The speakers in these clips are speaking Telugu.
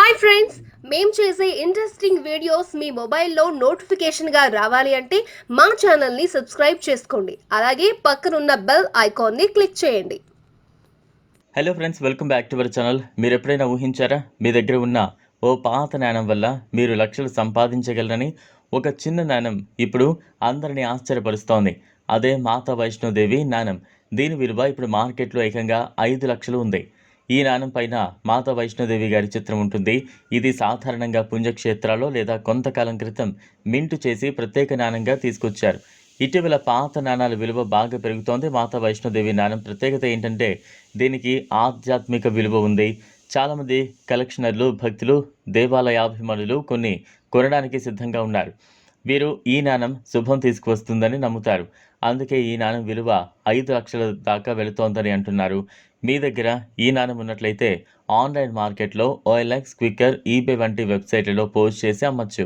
హాయ్ ఫ్రెండ్స్, మేము చేసే ఇంట్రెస్టింగ్ వీడియోస్ మీ మొబైల్లో నోటిఫికేషన్గా రావాలి అంటే మా ఛానల్ని సబ్స్క్రైబ్ చేసుకోండి. అలాగే పక్కనున్న బెల్ ఐకాన్ని క్లిక్ చేయండి. Hello friends, welcome back to our channel. మీరు ఎప్పుడైనా ఊహించారా మీ దగ్గర ఉన్న ఓ పాత నాణం వల్ల మీరు లక్షలు సంపాదించగలరని? ఒక చిన్న నాణం ఇప్పుడు అందరినీ ఆశ్చర్యపరుస్తోంది. అదే మాతా వైష్ణోదేవి నాణం. దీని విలువ ఇప్పుడు మార్కెట్లో ఏకంగా 5 లక్షలు ఉంది. ఈ నాణం పైన మాతా వైష్ణోదేవి గారి చిత్రం ఉంటుంది. ఇది సాధారణంగా పుణ్యక్షేత్రాల్లో లేదా కొంతకాలం క్రితం మింటు చేసి ప్రత్యేక నాణంగా తీసుకొచ్చారు. ఇటీవల పాత నాణాల విలువ బాగా పెరుగుతోంది. మాతా వైష్ణోదేవి నాణం ప్రత్యేకత ఏంటంటే దీనికి ఆధ్యాత్మిక విలువ ఉంది. చాలామంది కలెక్షనర్లు, భక్తులు, దేవాలయాభిమానులు కొన్ని కొనడానికి సిద్ధంగా ఉన్నారు. వీరు ఈ నాణం శుభం తీసుకువస్తుందని నమ్ముతారు. అందుకే ఈ నాణం విలువ 5 లక్షల దాకా వెళుతోందని అంటున్నారు. మీ దగ్గర ఈ నాణం ఉన్నట్లయితే ఆన్లైన్ మార్కెట్లో OLX, క్విక్కర్, ఈబే వంటి వెబ్సైట్లలో పోస్ట్ చేసి అమ్మచ్చు.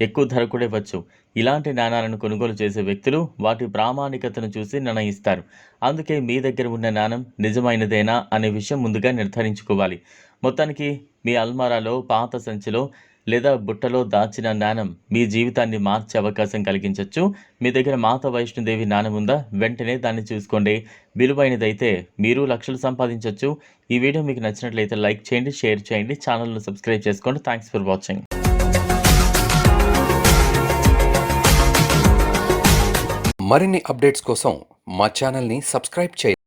ఎక్కువ ధర కూడా ఇవ్వచ్చు. ఇలాంటి నాణాలను కొనుగోలు చేసే వ్యక్తులు వాటి ప్రామాణికతను చూసి నిర్ణయిస్తారు. అందుకే మీ దగ్గర ఉన్న నాణం నిజమైనదేనా అనే విషయం ముందుగా నిర్ధారించుకోవాలి. మొత్తానికి మీ అల్మారాలో, పాత సంచిలో లేదా బుట్టలో దాచిన నాణం మీ జీవితాన్ని మార్చే అవకాశం కలిగించవచ్చు. మీ దగ్గర మాతా వైష్ణోదేవి నాణం ఉందా? వెంటనే దాన్ని చూసుకోండి. విలువైనదైతే మీరు లక్షలు సంపాదించవచ్చు. ఈ వీడియో మీకు నచ్చినట్లయితే లైక్ చేయండి, షేర్ చేయండి, ఛానల్ను సబ్స్క్రైబ్ చేసుకోండి. Thanks for watching. మరిన్ని అప్డేట్స్ కోసం మా ఛానల్ని సబ్స్క్రైబ్ చేయండి.